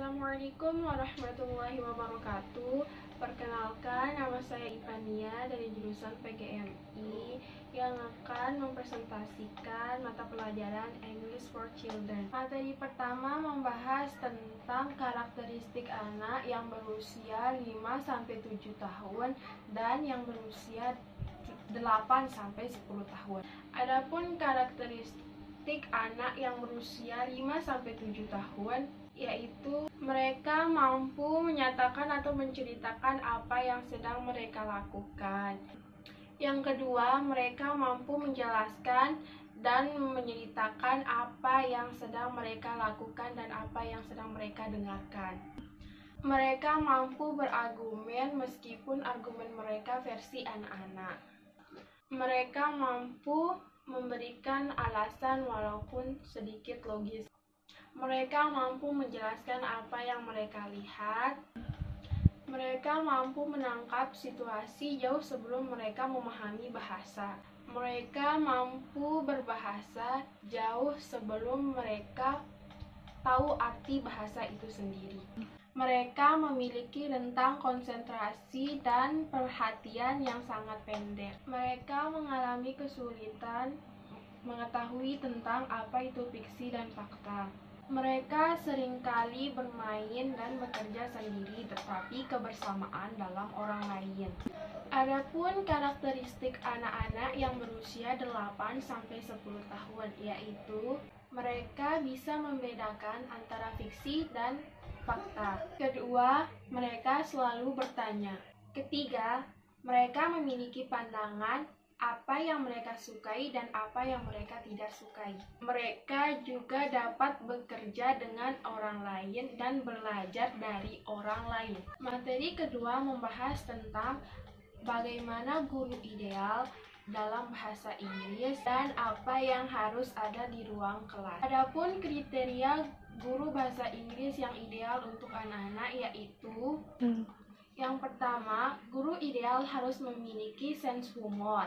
Assalamualaikum warahmatullahi wabarakatuh. Perkenalkan, nama saya Ivania dari jurusan PGMI yang akan mempresentasikan mata pelajaran English for Children. Materi pertama membahas tentang karakteristik anak yang berusia 5-7 tahun dan yang berusia 8-10 tahun. Adapun karakteristik anak yang berusia 5-7 tahun yaitu mereka mampu menyatakan atau menceritakan apa yang sedang mereka lakukan. Yang kedua, mereka mampu menjelaskan dan menceritakan apa yang sedang mereka lakukan dan apa yang sedang mereka dengarkan. Mereka mampu berargumen meskipun argumen mereka versi anak-anak. Mereka mampu memberikan alasan walaupun sedikit logis. Mereka mampu menjelaskan apa yang mereka lihat. Mereka mampu menangkap situasi jauh sebelum mereka memahami bahasa. Mereka mampu berbahasa jauh sebelum mereka tahu arti bahasa itu sendiri. Mereka memiliki rentang konsentrasi dan perhatian yang sangat pendek. Mereka mengalami kesulitan mengetahui tentang apa itu fiksi dan fakta. Mereka seringkali bermain dan bekerja sendiri, tetapi kebersamaan dalam orang lain. Adapun karakteristik anak-anak yang berusia 8-10 tahun, yaitu mereka bisa membedakan antara fiksi dan fakta. Kedua, mereka selalu bertanya. Ketiga, mereka memiliki pandangan apa yang mereka sukai dan apa yang mereka tidak sukai. Mereka juga dapat bekerja dengan orang lain dan belajar dari orang lain. Materi kedua membahas tentang bagaimana guru ideal dalam bahasa Inggris dan apa yang harus ada di ruang kelas. Adapun kriteria guru bahasa Inggris yang ideal untuk anak-anak yaitu yang pertama, guru ideal harus memiliki sense humor.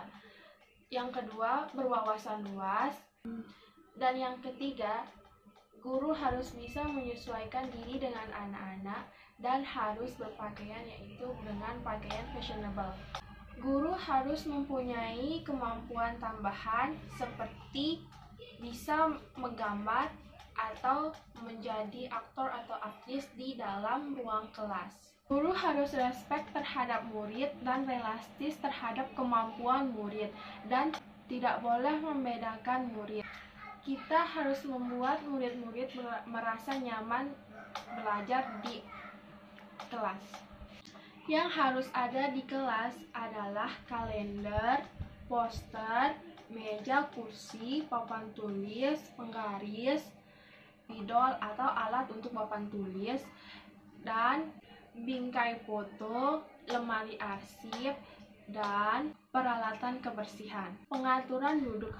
Yang kedua, berwawasan luas. Dan yang ketiga, guru harus bisa menyesuaikan diri dengan anak-anak dan harus berpakaian yaitu dengan pakaian fashionable. Guru harus mempunyai kemampuan tambahan seperti bisa menggambar atau menjadi aktor atau aktris di dalam ruang kelas. Guru harus respek terhadap murid dan realistis terhadap kemampuan murid dan tidak boleh membedakan murid. Kita harus membuat murid-murid merasa nyaman belajar di kelas. Yang harus ada di kelas adalah kalender, poster, meja, kursi, papan tulis, penggaris, spidol atau alat untuk papan tulis, dan bingkai foto, lemari arsip, dan peralatan kebersihan. Pengaturan duduk.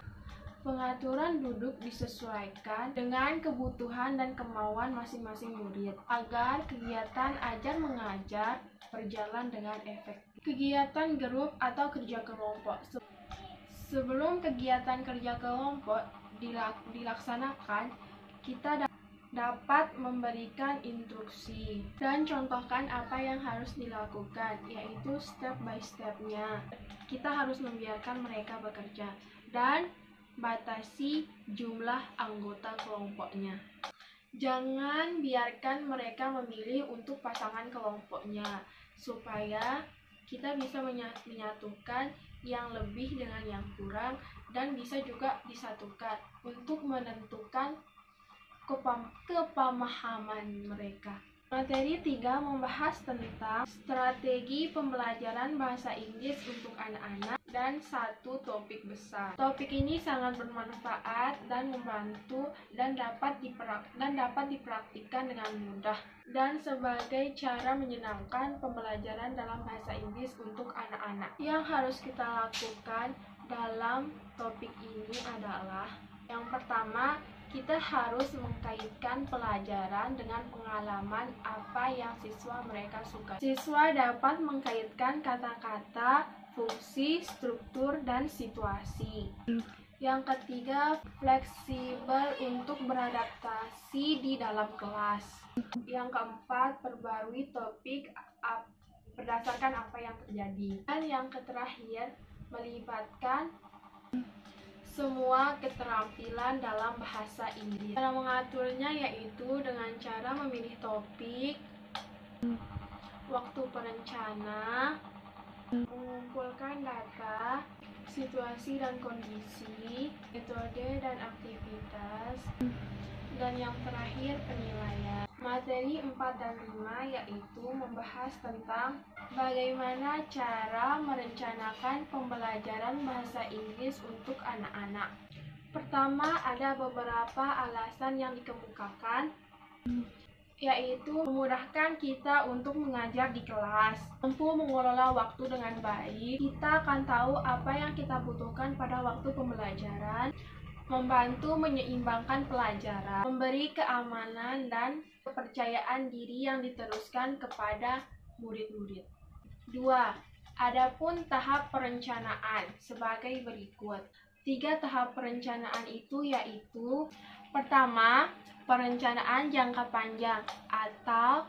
Pengaturan duduk disesuaikan dengan kebutuhan dan kemauan masing-masing murid agar kegiatan ajar mengajar berjalan dengan efektif. Kegiatan grup atau kerja kelompok. Sebelum kegiatan kerja kelompok dilaksanakan, kita dapat memberikan instruksi dan contohkan apa yang harus dilakukan, yaitu step by step-nya. Kita harus membiarkan mereka bekerja dan batasi jumlah anggota kelompoknya. Jangan biarkan mereka memilih untuk pasangan kelompoknya, supaya kita bisa menyatukan yang lebih dengan yang kurang dan bisa juga disatukan untuk menentukan kepemahaman mereka. Materi 3 membahas tentang strategi pembelajaran bahasa Inggris untuk anak-anak dan satu topik besar. Topik ini sangat bermanfaat dan membantu dan dapat dipraktikkan dengan mudah dan sebagai cara menyenangkan pembelajaran dalam bahasa Inggris untuk anak-anak. Yang harus kita lakukan dalam topik ini adalah yang pertama, kita harus mengkaitkan pelajaran dengan pengalaman apa yang siswa mereka suka. Siswa dapat mengkaitkan kata-kata, fungsi, struktur, dan situasi. Yang ketiga, fleksibel untuk beradaptasi di dalam kelas. Yang keempat, perbarui topik berdasarkan apa yang terjadi. Dan yang terakhir, melibatkan semua keterampilan dalam bahasa Inggris. Cara mengaturnya yaitu dengan cara memilih topik, waktu perencana, mengumpulkan data, situasi dan kondisi, metode dan aktivitas, dan yang terakhir penilaian. Materi 4 dan 5 yaitu membahas tentang bagaimana cara merencanakan pembelajaran bahasa Inggris untuk anak-anak. Pertama, ada beberapa alasan yang dikemukakan, yaitu memudahkan kita untuk mengajar di kelas, mampu mengelola waktu dengan baik, kita akan tahu apa yang kita butuhkan pada waktu pembelajaran, membantu menyeimbangkan pelajaran, memberi keamanan dan kepercayaan diri yang diteruskan kepada murid-murid. 2. Adapun tahap perencanaan sebagai berikut. 3 tahap perencanaan itu yaitu: pertama, perencanaan jangka panjang atau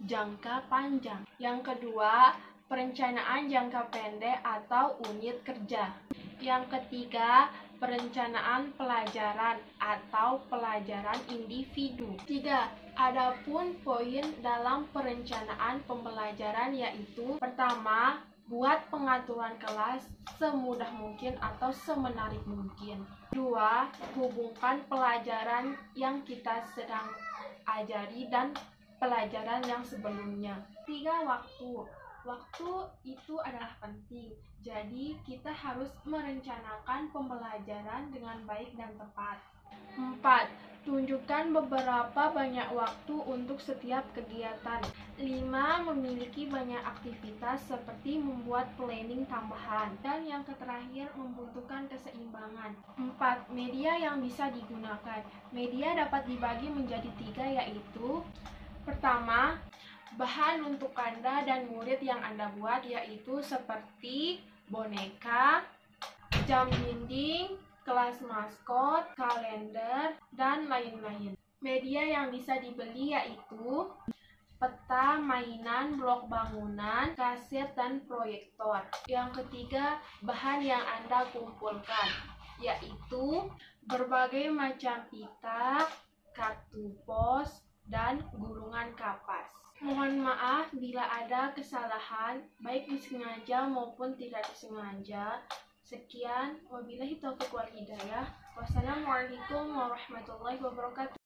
jangka panjang. Yang kedua, perencanaan jangka pendek atau unit kerja. Yang ketiga, perencanaan pelajaran atau pelajaran individu. 3. Adapun poin dalam perencanaan pembelajaran yaitu: pertama, buat pengaturan kelas semudah mungkin atau semenarik mungkin. 2. Hubungkan pelajaran yang kita sedang ajari dan pelajaran yang sebelumnya. 3. Waktu itu adalah penting, jadi kita harus merencanakan pembelajaran dengan baik dan tepat. 4. Tunjukkan beberapa banyak waktu untuk setiap kegiatan. 5. Memiliki banyak aktivitas seperti membuat planning tambahan. Dan yang terakhir, membutuhkan keseimbangan. 4. Media yang bisa digunakan. Media dapat dibagi menjadi 3 yaitu: pertama, bahan untuk Anda dan murid yang Anda buat yaitu seperti boneka, jam dinding, kelas maskot, kalender, dan lain-lain. Media yang bisa dibeli yaitu peta, mainan, blok bangunan, kaset, dan proyektor. Yang ketiga, bahan yang Anda kumpulkan yaitu berbagai macam pita, kartu pos, dan gulungan kapas. Mohon maaf bila ada kesalahan, baik disengaja maupun tidak disengaja. Sekian, wabillahi taufiq wal hidayah. Wassalamualaikum warahmatullahi wabarakatuh.